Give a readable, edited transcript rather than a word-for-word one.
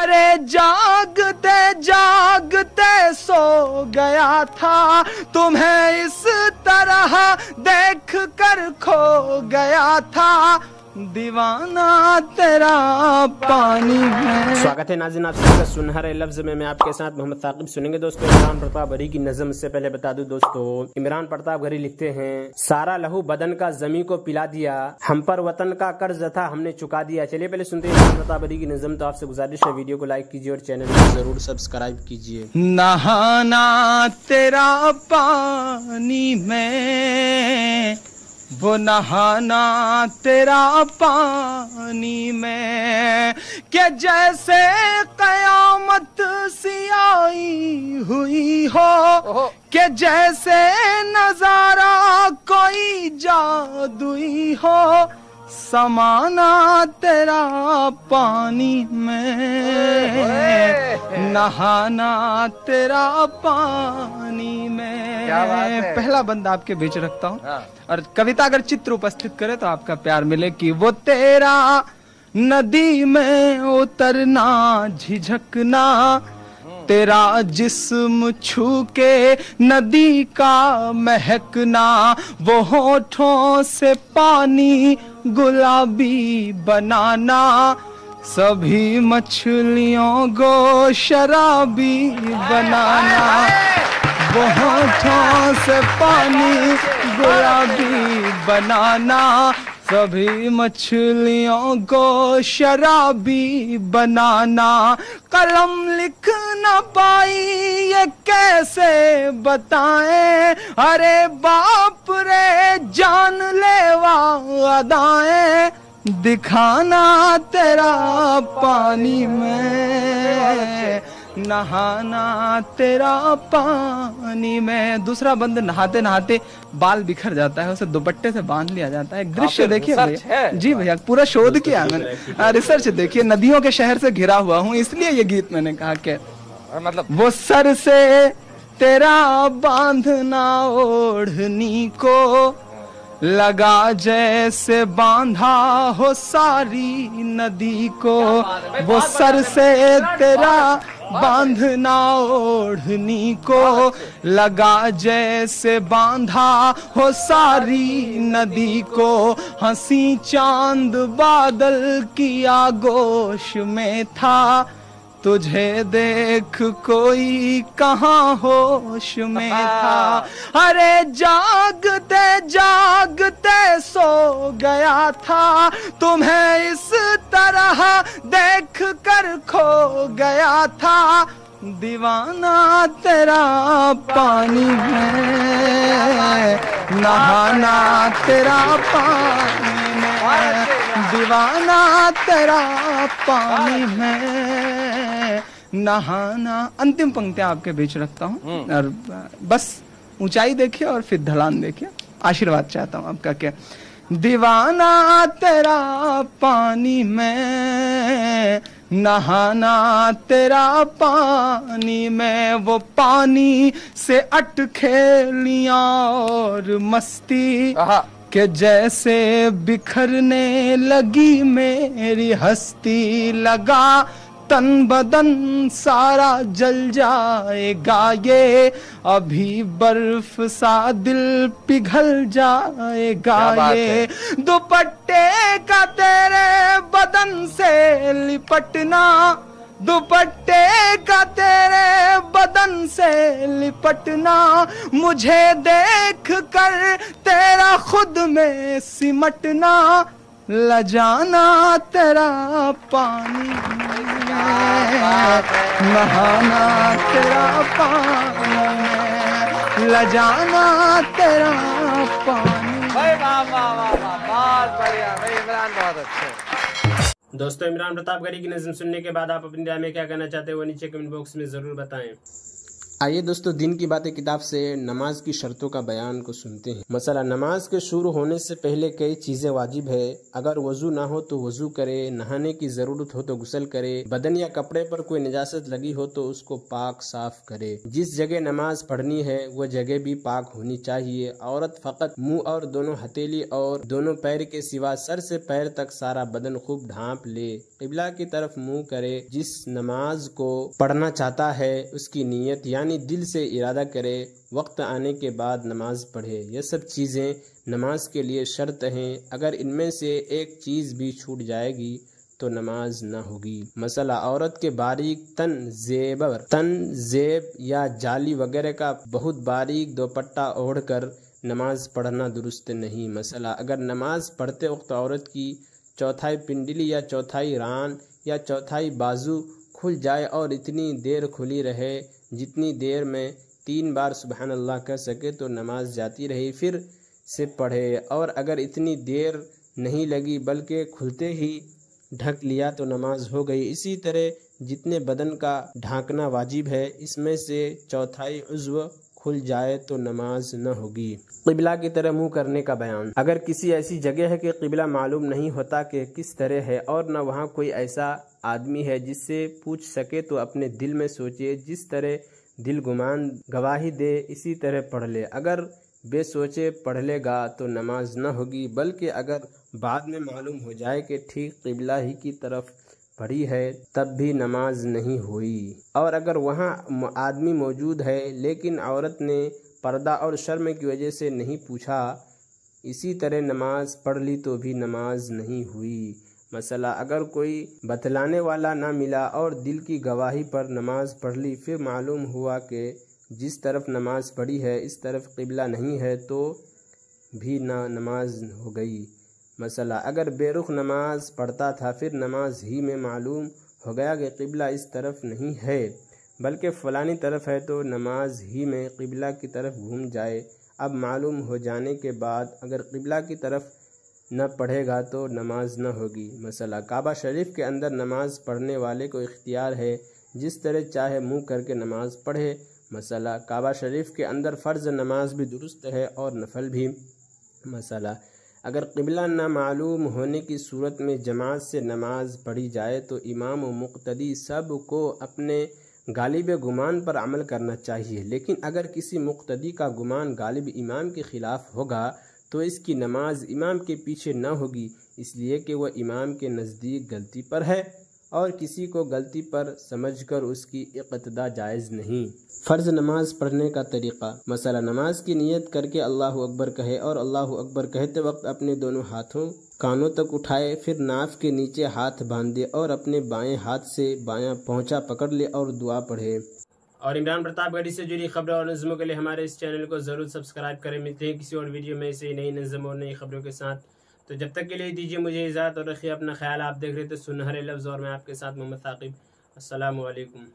अरे जागते जागते सो गया था, तुम्हें इस तरह देख कर खो गया था, दीवाना तेरा पानी है। स्वागत है नाज़रीन, आप सबका सुनहरे लफ्ज में मैं आपके साथ मोहम्मद साकिब सुनेंगे। दोस्तों, इमरान प्रताप घरी की नज़म से पहले बता दूं दोस्तों, इमरान प्रताप घरी लिखते हैं, सारा लहू बदन का जमी को पिला दिया, हम पर वतन का कर्ज था हमने चुका दिया। चलिए पहले सुनते हैं इमरान प्रताप घरी की नज़म। तो आपसे गुजारिश है वीडियो को लाइक कीजिए और चैनल को जरूर सब्सक्राइब कीजिए। नहाना तेरा पानी में, वो नहाना तेरा पानी में, कि जैसे कयामत सी आई हुई हो, कि जैसे नजारा कोई जादुई हो, समाना तेरा पानी में, नहाना तेरा पानी में। पहला बंदा आपके बीच रखता हूँ, और कविता अगर चित्र उपस्थित करे तो आपका प्यार मिले कि वो तेरा नदी में उतरना झिझकना, तेरा जिस्म छू के नदी का महकना, वो होठों से पानी गुलाबी बनाना, सभी मछलियों को शराबी बनाना, वो होठों से पानी गुलाबी बनाना, सभी मछलियों को शराबी बनाना। कलम लिख न पाई ये कैसे बताएं, अरे बाप रे जानलेवा अदाएं, दिखाना तेरा पानी में, नहाना तेरा पानी में। दूसरा बंद नहाते नहाते बाल बिखर जाता है, उसे दुपट्टे से बांध लिया जाता है। एक दृश्य देखिए भैया, जी भैया पूरा शोध किया मैंने, रिसर्च देखिए, नदियों के शहर से घिरा हुआ हूँ, इसलिए ये गीत मैंने कहा कि मतलब वो सर से तेरा बांधना ओढ़नी को, लगा जैसे बांधा हो सारी नदी को, वो सर से तेरा बांधना ओढ़नी को, लगा जैसे बांधा हो सारी नदी को, हंसी चांद बादल की आगोश में था, तुझे देख कोई कहाँ होश में था, अरे जागते जागते सो गया था, तुम्हें इस तरह देख कर खो गया था, दीवाना तेरा पानी में, नहाना तेरा पानी में, दीवाना तेरा पानी में, नहाना। अंतिम पंक्तियां आपके बीच रखता हूँ, और बस ऊंचाई देखिए और फिर ढलान देखिए, आशीर्वाद चाहता हूँ आपका। क्या दीवाना तेरा पानी में, नहाना तेरा पानी में, वो पानी से अट खेलियां और मस्ती, कि जैसे बिखरने लगी मेरी हस्ती, लगा तन बदन सारा जल जाएगा ये, अभी बर्फ सा दिल पिघल जाएगा ये, दुपट्टे का तेरे बदन से लिपटना, दुपट्टे का तेरे बदन से लिपटना, मुझे देख कर तेरा खुद में सिमटना, लजाना तेरा पानी में, नहाना तेरा पानी में, लजाना तेरा पानी। भाई वाह वाह वाह वाह, बहुत बढ़िया भाई इमरान, बहुत अच्छे। दोस्तों, इमरान प्रताप घरी की नज़म सुनने के बाद आप अपनी राय में क्या कहना चाहते हो वो नीचे कमेंट बॉक्स में जरूर बताएं। आइए दोस्तों, दिन की बातें किताब से नमाज की शर्तों का बयान को सुनते हैं। मसला, नमाज के शुरू होने से पहले कई चीजें वाजिब है। अगर वजू ना हो तो वजू करे, नहाने की जरूरत हो तो गुस्ल करे, बदन या कपड़े पर कोई निजासत लगी हो तो उसको पाक साफ करे। जिस जगह नमाज पढ़नी है वह जगह भी पाक होनी चाहिए। औरत फकत मुंह और दोनों हथेली और दोनों पैर के सिवा सर से पैर तक सारा बदन खूब ढांप ले, किबला की तरफ मुंह करे। जिस नमाज को पढ़ना चाहता है उसकी नीयत यानी दिल से इरादा करे, वक्त आने के बाद नमाज पढ़े। ये सब चीजें नमाज के लिए शर्त हैं। अगर इनमें से एक चीज भी छूट जाएगी तो नमाज न होगी। मसला, औरत के बारीक तन जेब या जाली वगैरह का बहुत बारीक दोपट्टा ओढ़कर नमाज पढ़ना दुरुस्त नहीं। मसला, अगर नमाज पढ़ते वक्त औरत की चौथाई पिंडली या चौथाई रान या चौथाई बाजू खुल जाए और इतनी देर खुली रहे जितनी देर में 3 बार सुबहान अल्लाह कह सके तो नमाज जाती रही, फिर से पढ़े। और अगर इतनी देर नहीं लगी बल्कि खुलते ही ढक लिया तो नमाज हो गई। इसी तरह जितने बदन का ढांकना वाजिब है इसमें से चौथाई उज़्व खुल जाए तो नमाज न होगी। किबला की तरह मुंह करने का बयान। अगर किसी ऐसी जगह है कि किबला मालूम नहीं होता कि किस तरह है और न वहाँ कोई ऐसा आदमी है जिससे पूछ सके तो अपने दिल में सोचे, जिस तरह दिल गुमान गवाही दे इसी तरह पढ़ ले। अगर बेसोचे पढ़ लेगा तो नमाज न होगी, बल्कि अगर बाद में मालूम हो जाए कि ठीक किबला ही की तरफ पढ़ी है तब भी नमाज नहीं हुई। और अगर वहाँ आदमी मौजूद है लेकिन औरत ने पर्दा और शर्म की वजह से नहीं पूछा, इसी तरह नमाज पढ़ ली तो भी नमाज नहीं हुई। मसला, अगर कोई बतलाने वाला ना मिला और दिल की गवाही पर नमाज पढ़ ली, फिर मालूम हुआ कि जिस तरफ नमाज पढ़ी है इस तरफ किबला नहीं है तो भी ना नमाज हो गई। मसला, अगर बेरुख नमाज पढ़ता था फिर नमाज ही में मालूम हो गया कि किबला इस तरफ नहीं है बल्कि फ़लानी तरफ है तो नमाज ही में किबला की तरफ घूम जाए। अब मालूम हो जाने के बाद अगर किबला की तरफ न पढ़ेगा तो नमाज न होगी। मसला, काबा शरीफ के अंदर नमाज पढ़ने वाले को इख्तियार है जिस तरह चाहे मुँह करके नमाज पढ़े। मसला, काबा शरीफ के अंदर फ़र्ज़ नमाज भी दुरुस्त है और नफल भी। मसला, अगर किबला न मालूम होने की सूरत में जमात से नमाज पढ़ी जाए तो इमाम व मुक़्तदी सब को अपने गालिब गुमान पर अमल करना चाहिए। लेकिन अगर किसी मुक़्तदी का गुमान गालिब इमाम के ख़िलाफ़ होगा तो इसकी नमाज इमाम के पीछे न होगी, इसलिए कि वह इमाम के नज़दीक गलती पर है और किसी को गलती पर समझकर उसकी इक़्तिदा जायज़ नहीं। फ़र्ज़ नमाज पढ़ने का तरीक़ा। मसला, नमाज की नियत करके अल्लाहु अकबर कहे और अल्लाहु अकबर कहते वक्त अपने दोनों हाथों कानों तक उठाए, फिर नाफ के नीचे हाथ बांधे और अपने बाएं हाथ से बायां पहुंचा पकड़ ले और दुआ पढ़े। और इमरान प्रतापगढ़ी से जुड़ी खबरों और नज़मों के लिए हमारे इस चैनल को ज़रूर सब्सक्राइब करें। मिलते हैं किसी और वीडियो में ऐसे नई नज़म और नई खबरों के साथ। तो जब तक के लिए दीजिए मुझे इजाज़त और रखिए अपना ख्याल। आप देख रहे थे सुनहरे लफ्ज़ और मैं आपके साथ मोहम्मद साकिब। अस्सलामु अलैकुम।